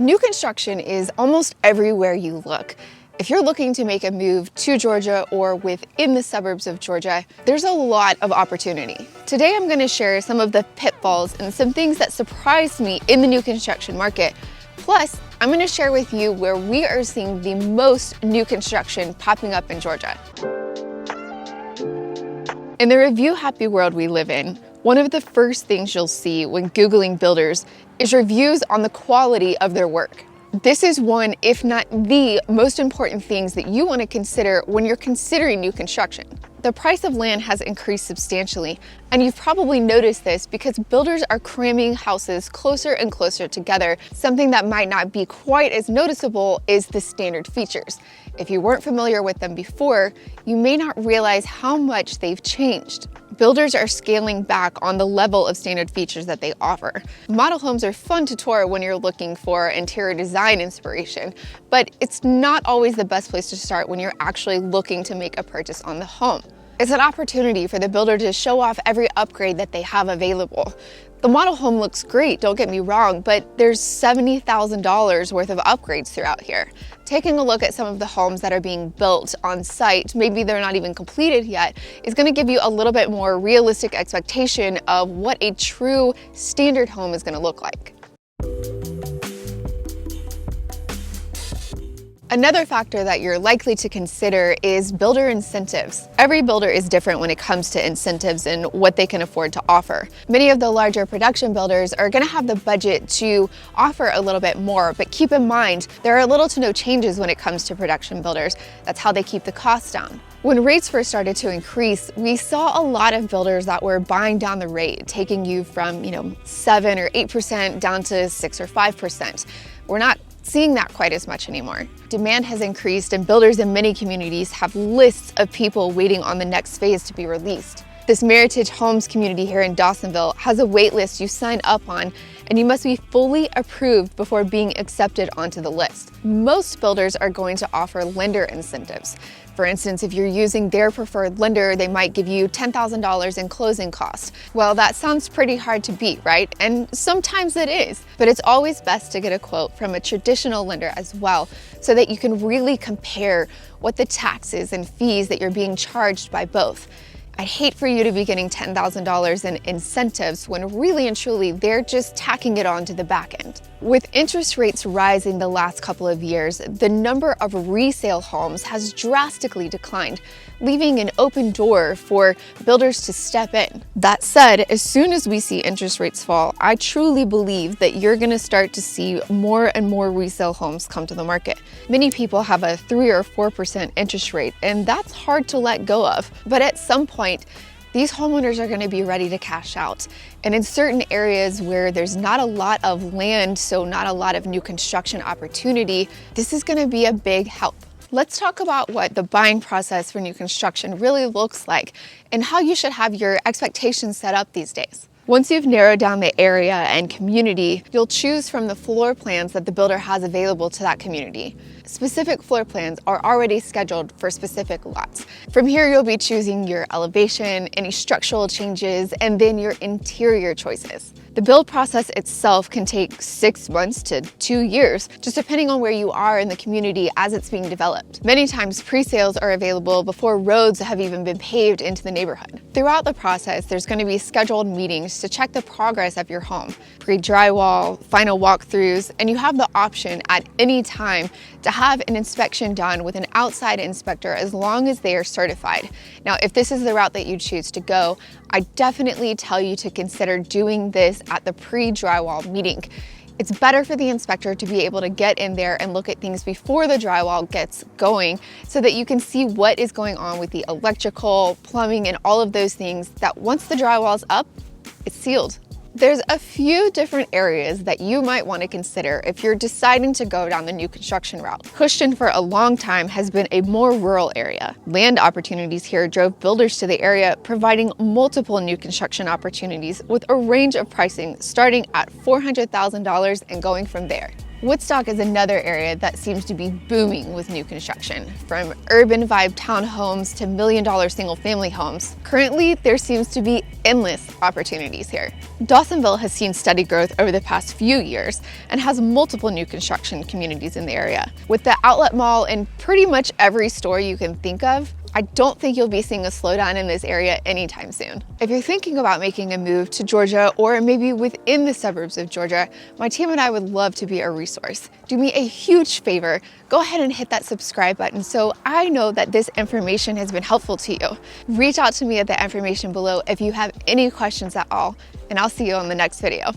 New construction is almost everywhere you look. If you're looking to make a move to Georgia or within the suburbs of Georgia, there's a lot of opportunity. Today I'm going to share some of the pitfalls and some things that surprised me in the new construction market. Plus, I'm going to share with you where we are seeing the most new construction popping up in Georgia. In the review-happy world we live in, one of the first things you'll see when Googling builders is reviews on the quality of their work. This is one, if not the most important things that you want to consider when you're considering new construction. The price of land has increased substantially, and you've probably noticed this because builders are cramming houses closer and closer together. Something that might not be quite as noticeable is the standard features. If you weren't familiar with them before, you may not realize how much they've changed. Builders are scaling back on the level of standard features that they offer. Model homes are fun to tour when you're looking for interior design inspiration, but it's not always the best place to start when you're actually looking to make a purchase on the home. It's an opportunity for the builder to show off every upgrade that they have available. The model home looks great, don't get me wrong, but there's $70,000 worth of upgrades throughout here. Taking a look at some of the homes that are being built on site, maybe they're not even completed yet, is going to give you a little bit more realistic expectation of what a true standard home is going to look like. Another factor that you're likely to consider is builder incentives. Every builder is different when it comes to incentives and what they can afford to offer. Many of the larger production builders are going to have the budget to offer a little bit more, but keep in mind, there are little to no changes when it comes to production builders. That's how they keep the costs down. When rates first started to increase, we saw a lot of builders that were buying down the rate, taking you from 7 or 8% down to 6 or 5%. We're not seeing that quite as much anymore. Demand has increased and builders in many communities have lists of people waiting on the next phase to be released. This Meritage Homes community here in Dawsonville has a wait list you sign up on, and you must be fully approved before being accepted onto the list. Most builders are going to offer lender incentives. For instance, if you're using their preferred lender, they might give you $10,000 in closing costs. Well, that sounds pretty hard to beat, right? And sometimes it is, but it's always best to get a quote from a traditional lender as well, so that you can really compare what the taxes and fees that you're being charged by both. I'd hate for you to be getting $10,000 in incentives when really and truly they're just tacking it on to the back end. With interest rates rising the last couple of years, the number of resale homes has drastically declined, leaving an open door for builders to step in. That said, as soon as we see interest rates fall, I truly believe that you're going to start to see more and more resale homes come to the market. Many people have a 3 or 4% interest rate, and that's hard to let go of. But at some point, these homeowners are going to be ready to cash out. And in certain areas where there's not a lot of land, so not a lot of new construction opportunity, this is going to be a big help. Let's talk about what the buying process for new construction really looks like and how you should have your expectations set up these days. Once you've narrowed down the area and community, you'll choose from the floor plans that the builder has available to that community. Specific floor plans are already scheduled for specific lots. From here, you'll be choosing your elevation, any structural changes, and then your interior choices. The build process itself can take 6 months to 2 years, just depending on where you are in the community as it's being developed. Many times, pre-sales are available before roads have even been paved into the neighborhood. Throughout the process, there's going to be scheduled meetings to check the progress of your home, pre-drywall, final walkthroughs, and you have the option at any time to have an inspection done with an outside inspector as long as they are certified. Now, if this is the route that you choose to go, I definitely tell you to consider doing this at the pre-drywall meeting. It's better for the inspector to be able to get in there and look at things before the drywall gets going so that you can see what is going on with the electrical, plumbing, and all of those things that once the drywall's up, it's sealed. There's a few different areas that you might want to consider if you're deciding to go down the new construction route. Houston for a long time has been a more rural area. Land opportunities here drove builders to the area, providing multiple new construction opportunities with a range of pricing starting at $400,000 and going from there. Woodstock is another area that seems to be booming with new construction. From urban vibe townhomes to million-dollar single-family homes, currently there seems to be endless opportunities here. Dawsonville has seen steady growth over the past few years and has multiple new construction communities in the area. With the outlet mall and pretty much every store you can think of, I don't think you'll be seeing a slowdown in this area anytime soon. If you're thinking about making a move to Georgia or maybe within the suburbs of Georgia, my team and I would love to be a resource. Do me a huge favor, go ahead and hit that subscribe button so I know that this information has been helpful to you. Reach out to me at the information below if you have any questions at all, and I'll see you on the next video.